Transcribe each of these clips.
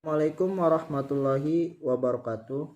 Assalamualaikum warahmatullahi wabarakatuh.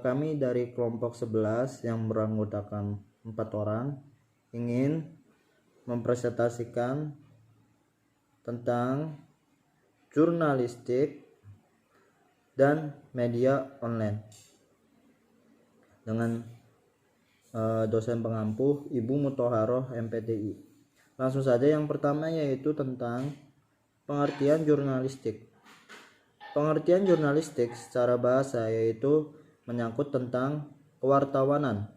Kami dari kelompok 11 yang beranggotakan 4 orang ingin mempresentasikan tentang jurnalistik dan media online dengan dosen pengampu Ibu Muthoharoh MPTI. Langsung saja, yang pertama yaitu tentang pengertian jurnalistik. Pengertian jurnalistik secara bahasa yaitu menyangkut tentang kewartawanan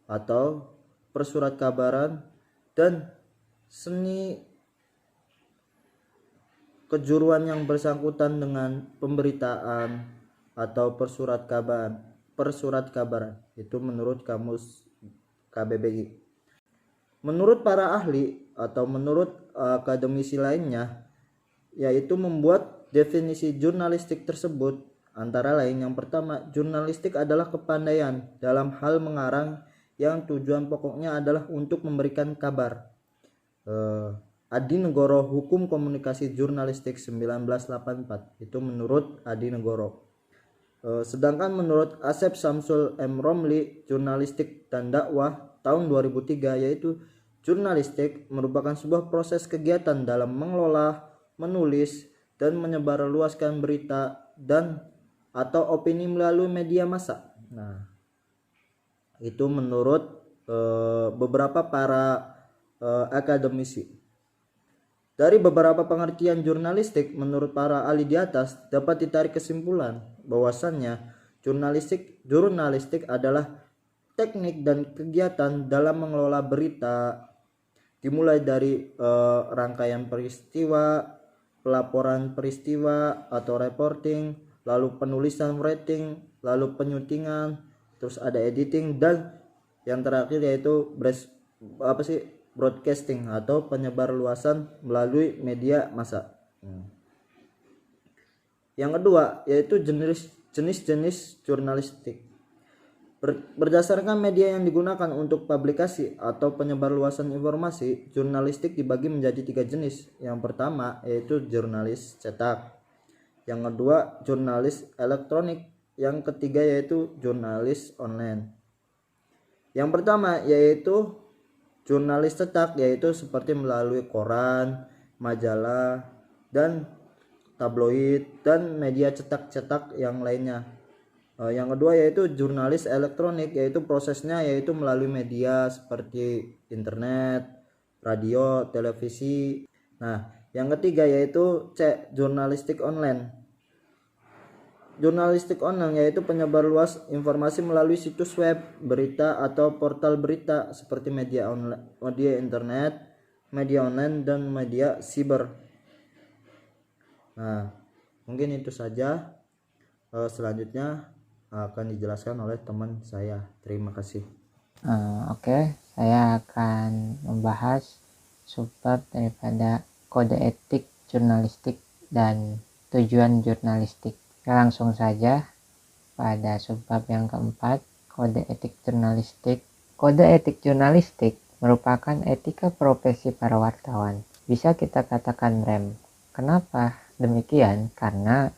atau persurat kabaran dan seni kejuruan yang bersangkutan dengan pemberitaan atau persurat kabaran itu menurut kamus KBBI. Menurut para ahli atau menurut akademisi lainnya, yaitu membuat definisi jurnalistik tersebut antara lain: yang pertama, jurnalistik adalah kepandaian dalam hal mengarang yang tujuan pokoknya adalah untuk memberikan kabar. Adi Negoro, Hukum Komunikasi Jurnalistik 1984, itu menurut Adi Negoro. Sedangkan menurut Asep Samsul M. Romli, Jurnalistik dan Dakwah tahun 2003, yaitu jurnalistik merupakan sebuah proses kegiatan dalam mengelola, menulis, dan menyebarluaskan berita dan atau opini melalui media massa. Nah, itu menurut beberapa para akademisi. Dari beberapa pengertian jurnalistik menurut para ahli di atas dapat ditarik kesimpulan bahwasannya jurnalistik adalah teknik dan kegiatan dalam mengelola berita, dimulai dari rangkaian peristiwa, pelaporan peristiwa atau reporting, lalu penulisan writing, lalu penyutingan, terus ada editing, dan yang terakhir yaitu broadcasting atau penyebarluasan melalui media massa. Yang kedua yaitu jenis-jenis jurnalistik. Berdasarkan media yang digunakan untuk publikasi atau penyebarluasan informasi, jurnalistik dibagi menjadi 3 jenis. Yang pertama yaitu jurnalis cetak, yang kedua jurnalis elektronik, yang ketiga yaitu jurnalis online. Yang pertama yaitu jurnalis cetak, yaitu seperti melalui koran, majalah, dan tabloid dan media cetak-cetak yang lainnya. Yang kedua yaitu jurnalis elektronik, yaitu prosesnya yaitu melalui media seperti internet, radio, televisi. Nah, yang ketiga yaitu jurnalistik online. Jurnalistik online yaitu penyebar luas informasi melalui situs web, berita atau portal berita seperti media internet, media online, dan media siber. Nah, mungkin itu saja. Selanjutnya akan dijelaskan oleh teman saya. Terima kasih. Oke, saya akan membahas subbab daripada kode etik jurnalistik dan tujuan jurnalistik. Langsung saja pada subbab yang keempat, kode etik jurnalistik. Kode etik jurnalistik merupakan etika profesi para wartawan. Bisa kita katakan rem. Kenapa demikian? Karena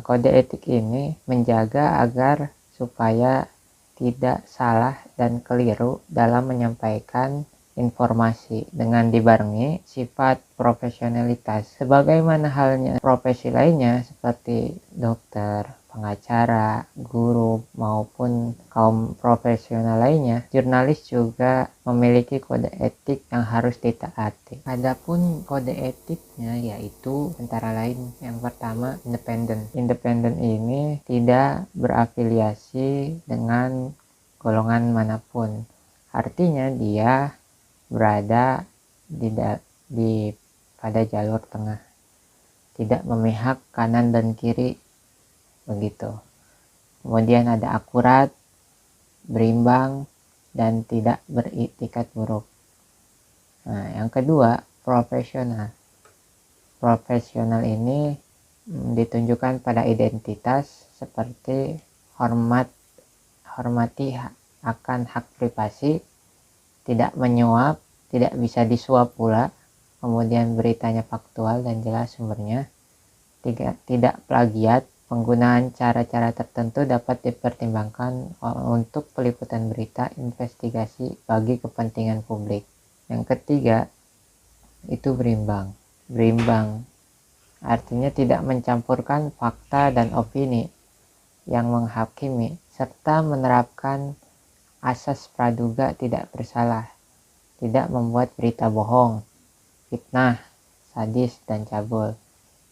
kode etik ini menjaga agar supaya tidak salah dan keliru dalam menyampaikan informasi dengan dibarengi sifat profesionalitas. Sebagaimana halnya profesi lainnya seperti dokter, pengacara, guru, maupun kaum profesional lainnya, jurnalis juga memiliki kode etik yang harus ditaati. Adapun kode etiknya yaitu antara lain yang pertama independen. Independen ini tidak berafiliasi dengan golongan manapun. Artinya dia berada pada jalur tengah, tidak memihak kanan dan kiri begitu. Kemudian ada akurat, berimbang, dan tidak beriktikat buruk. Nah, yang kedua profesional. Profesional ini ditunjukkan pada identitas seperti hormati akan hak privasi, tidak menyuap, tidak bisa disuap pula, kemudian beritanya faktual dan jelas sumbernya, tidak plagiat. Penggunaan cara-cara tertentu dapat dipertimbangkan untuk peliputan berita investigasi bagi kepentingan publik. Yang ketiga, itu berimbang. Berimbang artinya tidak mencampurkan fakta dan opini yang menghakimi, serta menerapkan asas praduga tidak bersalah, tidak membuat berita bohong, fitnah, sadis, dan cabul,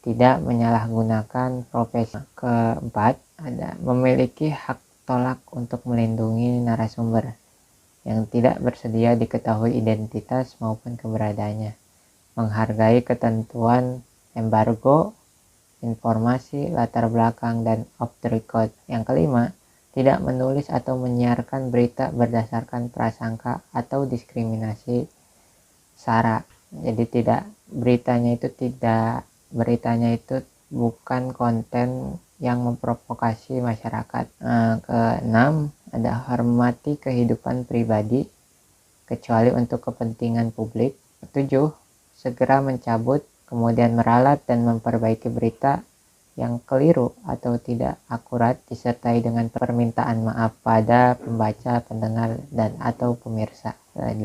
tidak menyalahgunakan profesi. Keempat, ada memiliki hak tolak untuk melindungi narasumber yang tidak bersedia diketahui identitas maupun keberadaannya, menghargai ketentuan embargo informasi, latar belakang, dan off the record. Yang kelima, tidak menulis atau menyiarkan berita berdasarkan prasangka atau diskriminasi sara. Jadi beritanya itu bukan konten yang memprovokasi masyarakat. Keenam, ada hormati kehidupan pribadi kecuali untuk kepentingan publik. Ketujuh, segera mencabut, kemudian meralat dan memperbaiki berita yang keliru atau tidak akurat disertai dengan permintaan maaf pada pembaca, pendengar, dan atau pemirsa. 8.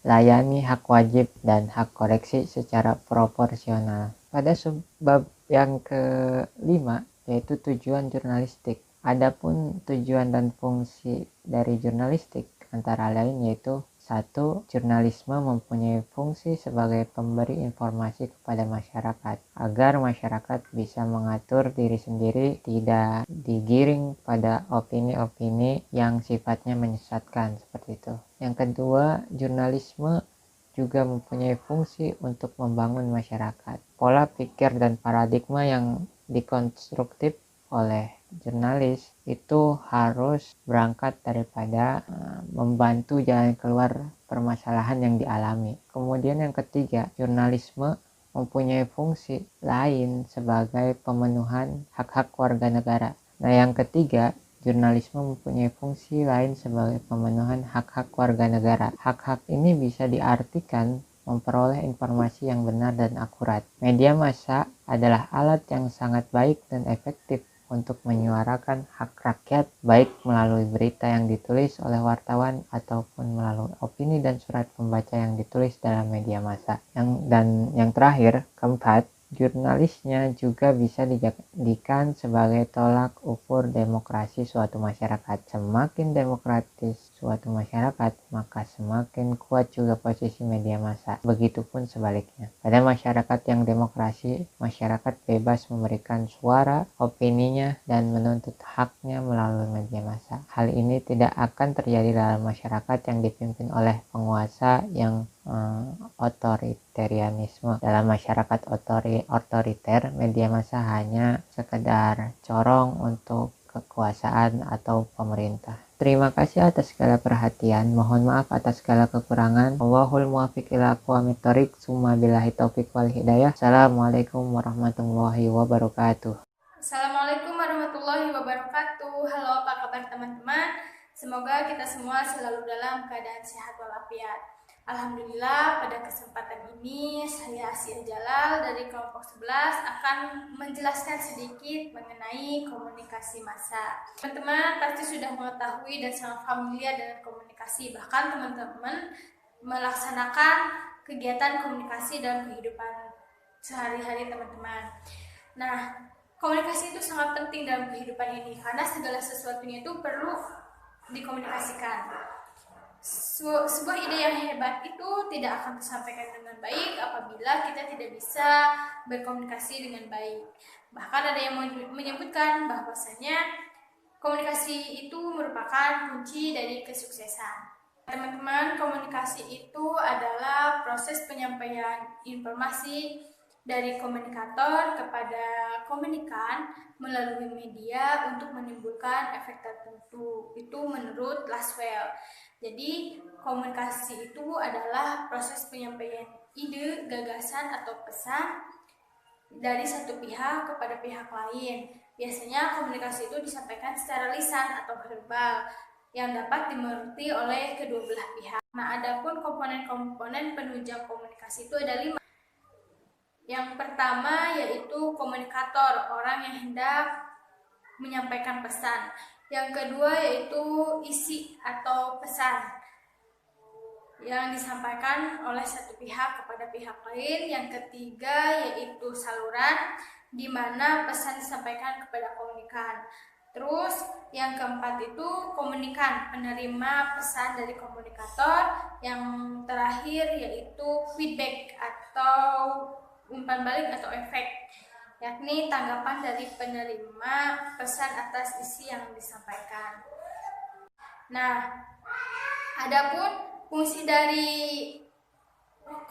Layani hak wajib dan hak koreksi secara proporsional. Pada subbab yang kelima, yaitu tujuan jurnalistik. Adapun tujuan dan fungsi dari jurnalistik antara lain yaitu 1. Jurnalisme mempunyai fungsi sebagai pemberi informasi kepada masyarakat agar masyarakat bisa mengatur diri sendiri, tidak digiring pada opini-opini yang sifatnya menyesatkan, seperti itu. Yang kedua, jurnalisme juga mempunyai fungsi untuk membangun masyarakat. Pola pikir dan paradigma yang dikonstruktif oleh jurnalis itu harus berangkat daripada membantu jalan keluar permasalahan yang dialami. Kemudian yang ketiga, jurnalisme mempunyai fungsi lain sebagai pemenuhan hak-hak warga negara. Nah, yang ketiga, jurnalisme mempunyai fungsi lain sebagai pemenuhan hak-hak warga negara. Hak-hak ini bisa diartikan memperoleh informasi yang benar dan akurat. Media massa adalah alat yang sangat baik dan efektif untuk menyuarakan hak rakyat, baik melalui berita yang ditulis oleh wartawan ataupun melalui opini dan surat pembaca yang ditulis dalam media massa. Yang terakhir, keempat, jurnalisnya juga bisa dijadikan sebagai tolak ukur demokrasi suatu masyarakat. Semakin demokratis suatu masyarakat, maka semakin kuat juga posisi media massa. Begitupun sebaliknya. Pada masyarakat yang demokrasi, masyarakat bebas memberikan suara, opininya, dan menuntut haknya melalui media massa. Hal ini tidak akan terjadi dalam masyarakat yang dipimpin oleh penguasa yang otoritarianisme. Dalam masyarakat otoriter, media massa hanya sekedar corong untuk kekuasaan atau pemerintah. Terima kasih atas segala perhatian. Mohon maaf atas segala kekurangan. Wallahul muwaffiq ila aqwamit thoriq. Summa billahi taufiq wal hidayah. Assalamualaikum warahmatullahi wabarakatuh. Assalamualaikum warahmatullahi wabarakatuh. Halo, apa kabar teman-teman? Semoga kita semua selalu dalam keadaan sehat walafiat. Alhamdulillah, pada kesempatan ini saya Asia Jalal dari kelompok 11 akan menjelaskan sedikit mengenai komunikasi massa. Teman-teman pasti sudah mengetahui dan sangat familiar dengan komunikasi, bahkan teman-teman melaksanakan kegiatan komunikasi dalam kehidupan sehari-hari teman-teman. Nah, komunikasi itu sangat penting dalam kehidupan ini karena segala sesuatunya itu perlu dikomunikasikan. Sebuah ide yang hebat itu tidak akan tersampaikan dengan baik apabila kita tidak bisa berkomunikasi dengan baik. Bahkan ada yang menyebutkan bahwasanya komunikasi itu merupakan kunci dari kesuksesan. Teman-teman, komunikasi itu adalah proses penyampaian informasi dari komunikator kepada komunikan melalui media untuk menimbulkan efek tertentu. Itu menurut Laswell. Jadi, komunikasi itu adalah proses penyampaian ide, gagasan, atau pesan dari satu pihak kepada pihak lain. Biasanya komunikasi itu disampaikan secara lisan atau verbal yang dapat dimengerti oleh kedua belah pihak. Nah, adapun komponen-komponen penunjang komunikasi itu ada 5. Yang pertama yaitu komunikator, orang yang hendak menyampaikan pesan. Yang kedua yaitu isi atau pesan yang disampaikan oleh satu pihak kepada pihak lain. Yang ketiga yaitu saluran, di mana pesan disampaikan kepada komunikan. Terus yang keempat itu komunikan, penerima pesan dari komunikator. Yang terakhir yaitu feedback atau umpan balik atau efek, yakni tanggapan dari penerima pesan atas isi yang disampaikan. Nah, adapun fungsi dari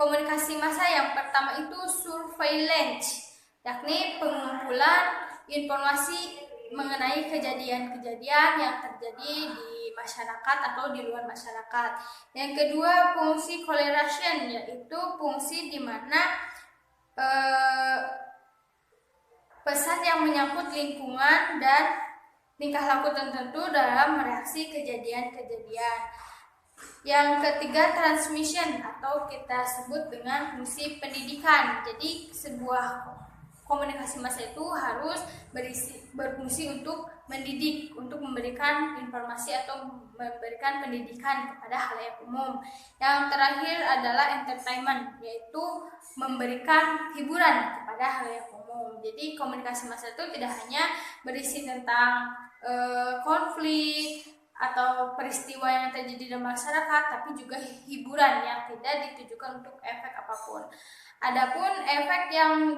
komunikasi massa yang pertama itu surveillance, yakni pengumpulan informasi mengenai kejadian-kejadian yang terjadi di masyarakat atau di luar masyarakat. Yang kedua fungsi correlation, yaitu fungsi di mana pesan yang menyangkut lingkungan dan tingkah laku tertentu dalam mereaksi kejadian-kejadian. Yang ketiga transmission atau kita sebut dengan fungsi pendidikan. Jadi sebuah komunikasi massa itu harus berfungsi untuk mendidik, untuk memberikan informasi atau memberikan pendidikan kepada halayak umum. Yang terakhir adalah entertainment, yaitu memberikan hiburan kepada halayak umum. Jadi komunikasi massa itu tidak hanya berisi tentang konflik atau peristiwa yang terjadi di masyarakat, tapi juga hiburan yang tidak ditujukan untuk efek apapun. Adapun efek yang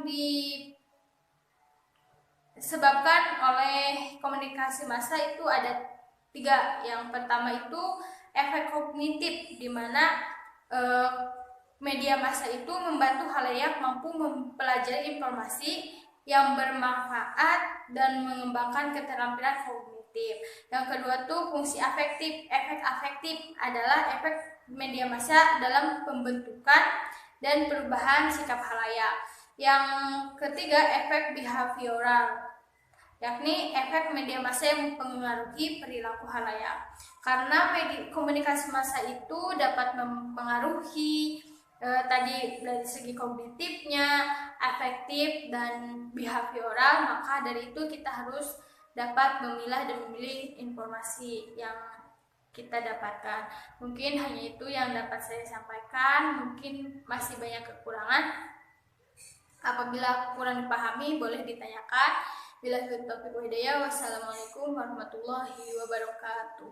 disebabkan oleh komunikasi massa itu ada 3. Yang pertama itu efek kognitif, di mana media massa itu membantu halayak mampu mempelajari informasi yang bermanfaat dan mengembangkan keterampilan kognitif. Yang kedua tuh fungsi afektif. Efek afektif adalah efek media massa dalam pembentukan dan perubahan sikap halayak. Yang ketiga efek behavioral, yakni efek media massa yang mempengaruhi perilaku halayak. Karena komunikasi massa itu dapat mempengaruhi tadi dari segi kognitifnya, afektif, dan behavioral, maka dari itu kita harus dapat memilah dan memilih informasi yang kita dapatkan. Mungkin hanya itu yang dapat saya sampaikan, mungkin masih banyak kekurangan. Apabila kurang dipahami boleh ditanyakan. Billahi taufiq wal hidayah. Wassalamualaikum warahmatullahi wabarakatuh.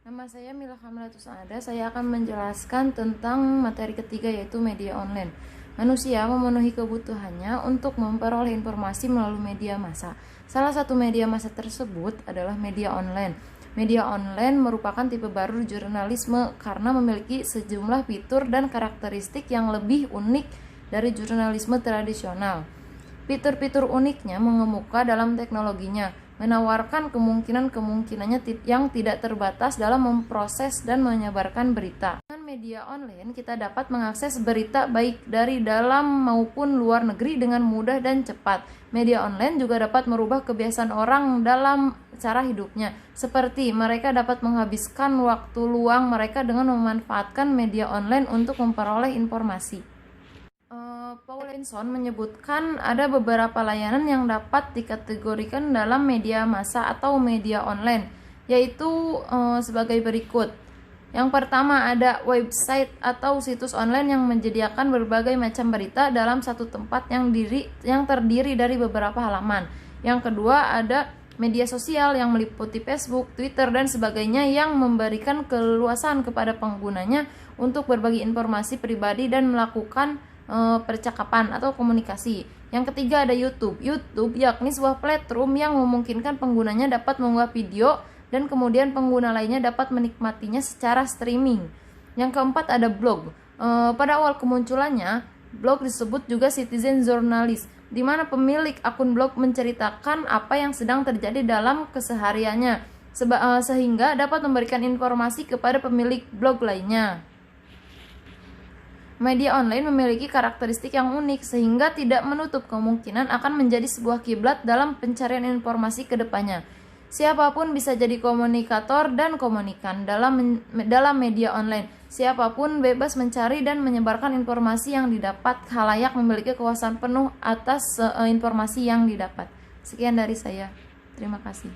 Nama saya Mila Kamalatus Ada. Saya akan menjelaskan tentang materi ketiga, yaitu media online. Manusia memenuhi kebutuhannya untuk memperoleh informasi melalui media massa. Salah satu media massa tersebut adalah media online. Media online merupakan tipe baru jurnalisme karena memiliki sejumlah fitur dan karakteristik yang lebih unik dari jurnalisme tradisional. Fitur-fitur uniknya mengemuka dalam teknologinya, menawarkan kemungkinan-kemungkinannya yang tidak terbatas dalam memproses dan menyebarkan berita. Dengan media online, kita dapat mengakses berita baik dari dalam maupun luar negeri dengan mudah dan cepat. Media online juga dapat merubah kebiasaan orang dalam cara hidupnya, seperti mereka dapat menghabiskan waktu luang mereka dengan memanfaatkan media online untuk memperoleh informasi. Paulinson menyebutkan ada beberapa layanan yang dapat dikategorikan dalam media massa atau media online, yaitu sebagai berikut. Yang pertama ada website atau situs online yang menyediakan berbagai macam berita dalam satu tempat yang terdiri dari beberapa halaman. Yang kedua ada media sosial yang meliputi Facebook, Twitter, dan sebagainya yang memberikan keleluasan kepada penggunanya untuk berbagi informasi pribadi dan melakukan percakapan atau komunikasi. Yang ketiga ada YouTube. YouTube yakni sebuah platform yang memungkinkan penggunanya dapat mengunggah video dan kemudian pengguna lainnya dapat menikmatinya secara streaming. Yang keempat ada blog. Pada awal kemunculannya, blog disebut juga citizen journalist, di mana pemilik akun blog menceritakan apa yang sedang terjadi dalam kesehariannya, sehingga dapat memberikan informasi kepada pemilik blog lainnya. Media online memiliki karakteristik yang unik sehingga tidak menutup kemungkinan akan menjadi sebuah kiblat dalam pencarian informasi ke depannya. Siapapun bisa jadi komunikator dan komunikan dalam media online. Siapapun bebas mencari dan menyebarkan informasi yang didapat. Khalayak memiliki kekuasaan penuh atas informasi yang didapat. Sekian dari saya. Terima kasih.